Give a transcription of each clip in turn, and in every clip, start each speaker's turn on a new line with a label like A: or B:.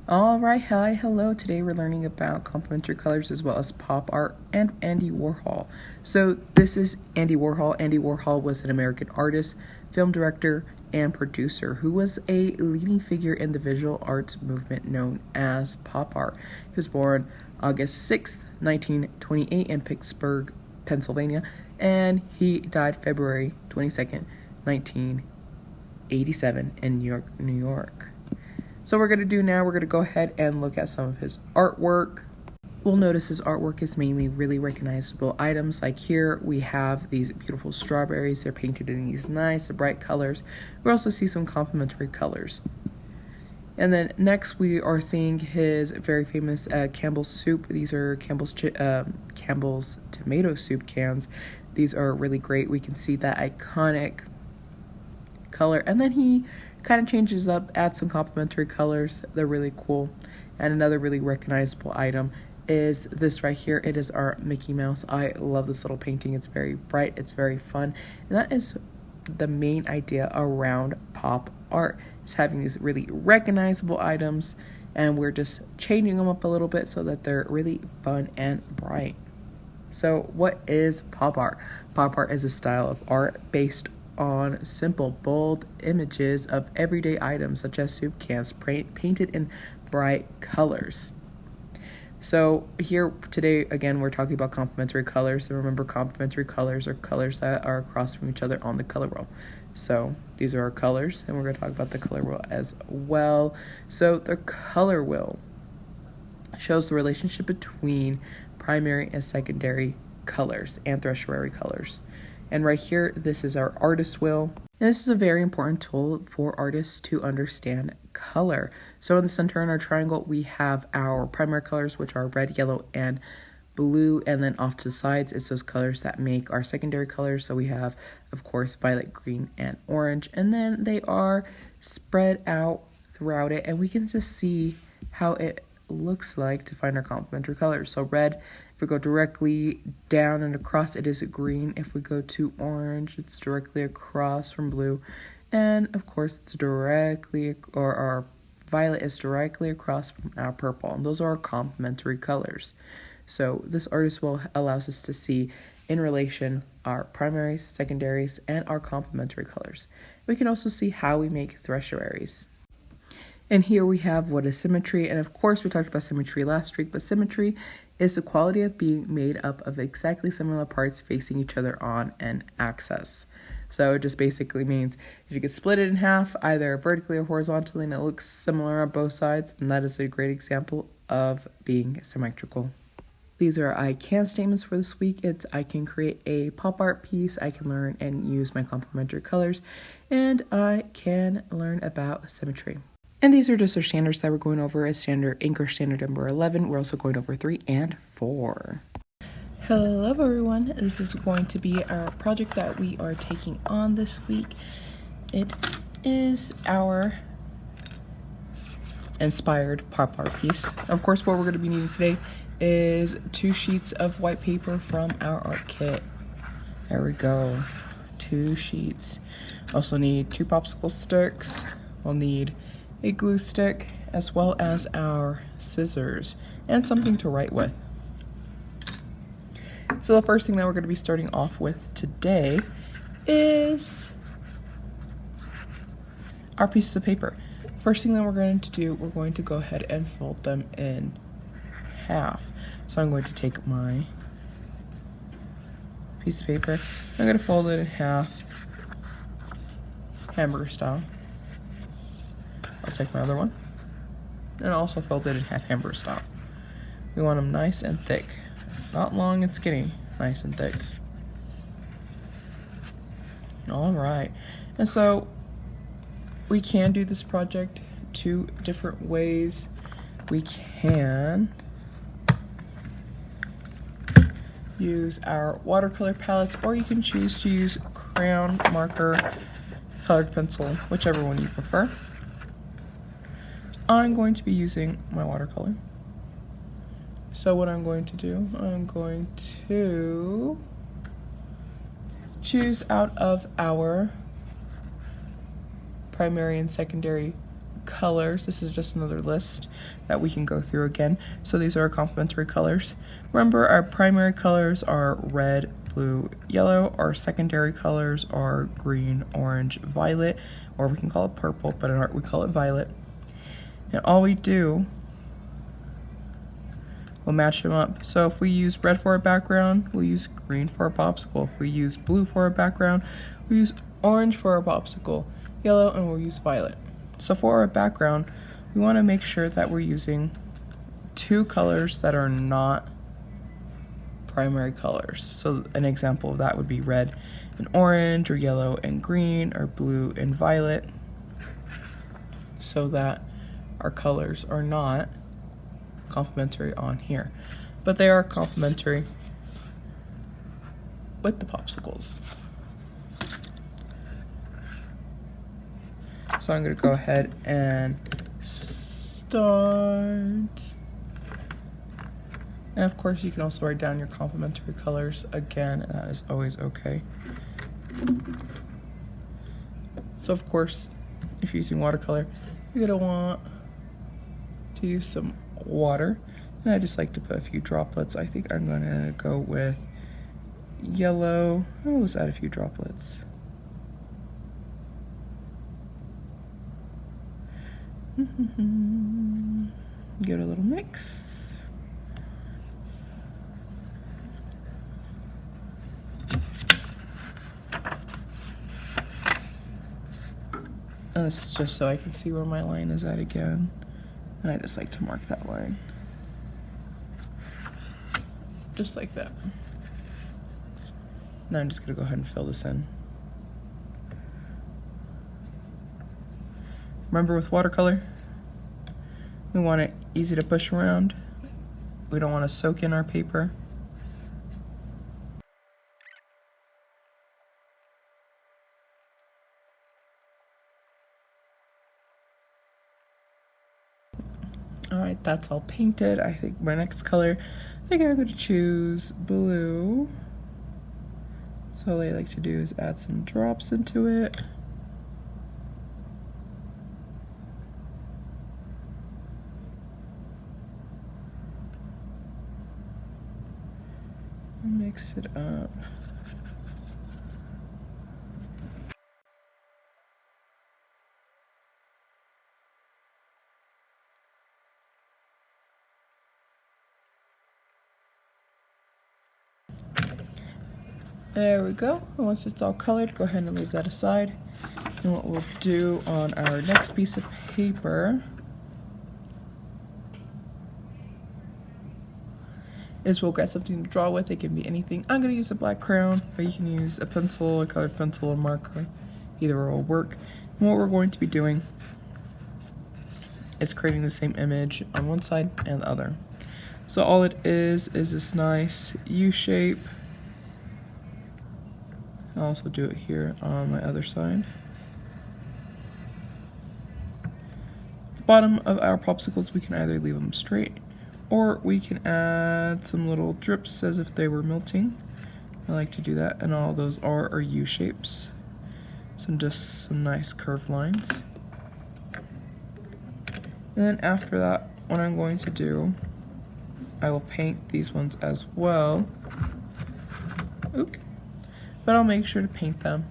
A: All right, hi, hello. Today we're learning about complementary colors as well as pop art and Andy Warhol. So this is Andy Warhol. Andy Warhol was an American artist, film director, and producer who was a leading figure in the visual arts movement known as pop art. He was born August 6th, 1928 in Pittsburgh, Pennsylvania, and he died February 22nd, 1987 in New York, New York. So we're going to go ahead and look at some of his artwork. We'll notice his artwork is mainly really recognizable items. Like here we have these beautiful strawberries. They're painted in these nice bright colors. We also see some complementary colors. And then next we are seeing his very famous Campbell's soup. These are Campbell's tomato soup cans. These are really great. We can see that iconic color, and then he kind of changes up, adds some complementary colors. They're really cool. And another really recognizable item is this right here. It is our Mickey Mouse. I love this little painting. It's very bright, it's very fun, and that is the main idea around pop art, is having these really recognizable items, and we're just changing them up a little bit so that they're really fun and bright. So what is pop art? Pop art is a style of art based on simple, bold images of everyday items such as soup cans painted in bright colors. So here today, again, we're talking about complementary colors. So remember, complementary colors are colors that are across from each other on the color wheel. So these are our colors, and we're going to talk about the color wheel as well. So the color wheel shows the relationship between primary and secondary colors and tertiary colors. And right here, this is our artist wheel. And this is a very important tool for artists to understand color. So in the center in our triangle, we have our primary colors, which are red, yellow, and blue. And then off to the sides, it's those colors that make our secondary colors. So we have, of course, violet, green, and orange. And then they are spread out throughout it. And we can just see how it looks like to find our complementary colors. So red, if we go directly down and across, it is green. If we go to orange, it's directly across from blue. And of course, our violet is directly across from our purple. And those are our complementary colors. So this artist wheel allows us to see in relation our primaries, secondaries, and our complementary colors. We can also see how we make tertiaries. And here we have what is symmetry. And of course, we talked about symmetry last week, but symmetry is the quality of being made up of exactly similar parts facing each other on an axis. So it just basically means if you could split it in half, either vertically or horizontally, and it looks similar on both sides, then that is a great example of being symmetrical. These are I can statements for this week. It's I can create a pop art piece, I can learn and use my complementary colors, and I can learn about symmetry. And these are just our standards that we're going over as standard English standard number 11. We're also going over 3 and 4. Hello everyone. This is going to be our project that we are taking on this week. It is our inspired pop art piece. Of course, what we're going to be needing today is 2 sheets of white paper from our art kit. There we go. 2 sheets. Also need 2 popsicle sticks. We'll need a glue stick, as well as our scissors and something to write with. So the first thing that we're going to be starting off with today is our pieces of paper. First thing that we're going to do, we're going to go ahead and fold them in half. So I'm going to take my piece of paper, I'm going to fold it in half, hamburger style. I'll take my other one and also fold it in half hamburger style. We want them nice and thick, not long and skinny, nice and thick. All right, and so we can do this project 2 different ways. We can use our watercolor palettes, or you can choose to use crayon, marker, colored pencil, whichever one you prefer. I'm going to be using my watercolor. So what I'm going to do, I'm going to choose out of our primary and secondary colors. This is just another list that we can go through again. So these are our complementary colors. Remember, our primary colors are red, blue, yellow. Our secondary colors are green, orange, violet, or we can call it purple, but in art we call it violet. And all we do, we'll match them up. So if we use red for our background, we'll use green for our popsicle. If we use blue for our background, we'll use orange for our popsicle, yellow, and we'll use violet. So for our background, we want to make sure that we're using two colors that are not primary colors. So an example of that would be red and orange, or yellow and green, or blue and violet, so that our colors are not complementary on here, but they are complementary with the popsicles. So I'm going to go ahead and start. And of course you can also write down your complementary colors again, and that is always okay. So of course, if you're using watercolor, you're going to want to use some water, and I just like to put a few droplets. I think I'm going to go with yellow. I'll just add a few droplets. Give it a little mix. And this is just so I can see where my line is at again. And I just like to mark that line. Just like that. Now I'm just gonna go ahead and fill this in. Remember, with watercolor, we want it easy to push around. We don't want to soak in our paper. Alright, that's all painted. I think my next color, I think I'm going to choose blue. So all I like to do is add some drops into it. Mix it up. There we go. And once it's all colored, go ahead and leave that aside. And what we'll do on our next piece of paper is we'll get something to draw with. It can be anything. I'm going to use a black crayon, but you can use a pencil, a colored pencil, a marker. Either will work. And what we're going to be doing is creating the same image on one side and the other. So all it is this nice U shape. I'll also do it here on my other side. The bottom of our popsicles, we can either leave them straight, or we can add some little drips as if they were melting. I like to do that, and all those are U shapes. Just some nice curved lines. And then after that, what I'm going to do, I will paint these ones as well. Oop. But I'll make sure to paint them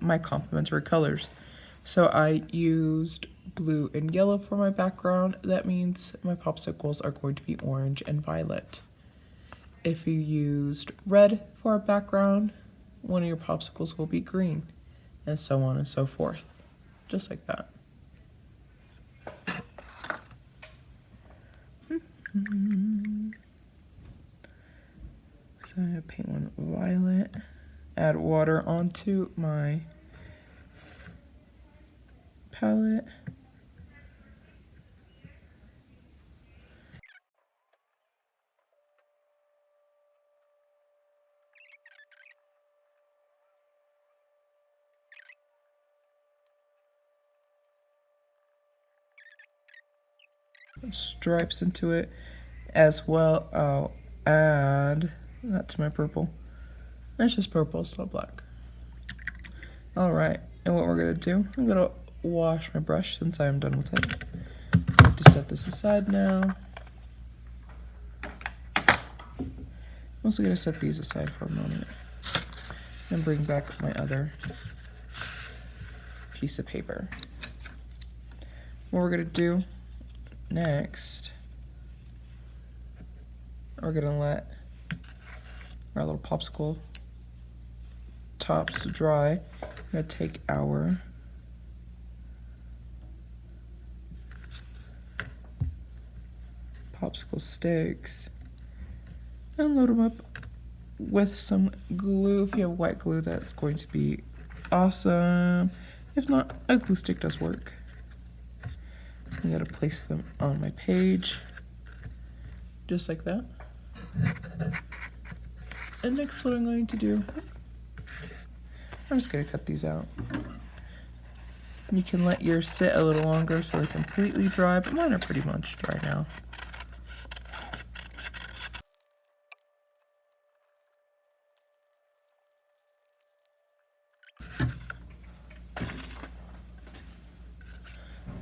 A: my complementary colors. So I used blue and yellow for my background. That means my popsicles are going to be orange and violet. If you used red for a background, one of your popsicles will be green, and so on and so forth. Just like that. So I'm going to paint one violet, add water onto my palette. Stripes into it as well. I'll add that to my purple. It's just purple, it's not black. Alright, and what we're gonna do, I'm gonna wash my brush since I'm done with it. I have to set this aside now. I'm also going to set these aside for a moment and bring back my other piece of paper. What we're going to do next, we're going to let our little popsicle tops dry. I'm going to take our popsicle sticks and load them up with some glue. If you have white glue, that's going to be awesome. If not, a glue stick does work. I'm going to place them on my page just like that. And next, what I'm going to do, I'm just going to cut these out. You can let yours sit a little longer so they're completely dry, but mine are pretty much dry now.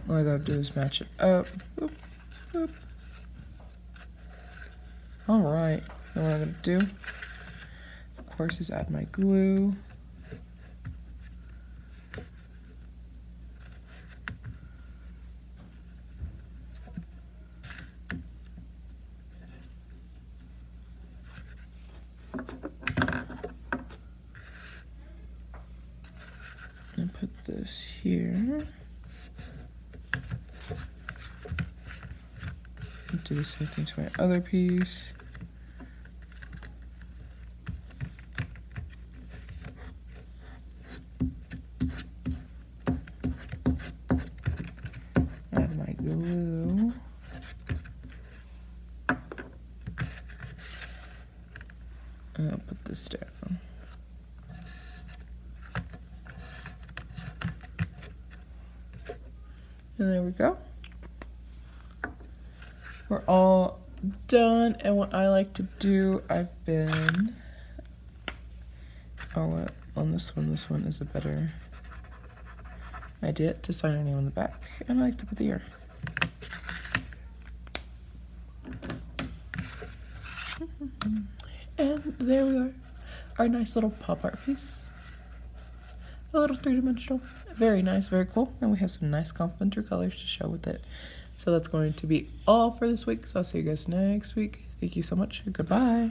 A: All I gotta do is match it up. Boop, boop. All right, then what I'm gonna do, of course, is add my glue. And put this here. Do the same thing to my other piece. Add my glue. And I'll put this down. And there we go. We're all done, and what I like to do, on this one is a better idea, to sign our name on the back, and I like to put the ear. And there we are, our nice little pop art piece. A little three-dimensional, very nice, very cool, and we have some nice complementary colors to show with it. So that's going to be all for this week. So I'll see you guys next week. Thank you so much. Goodbye.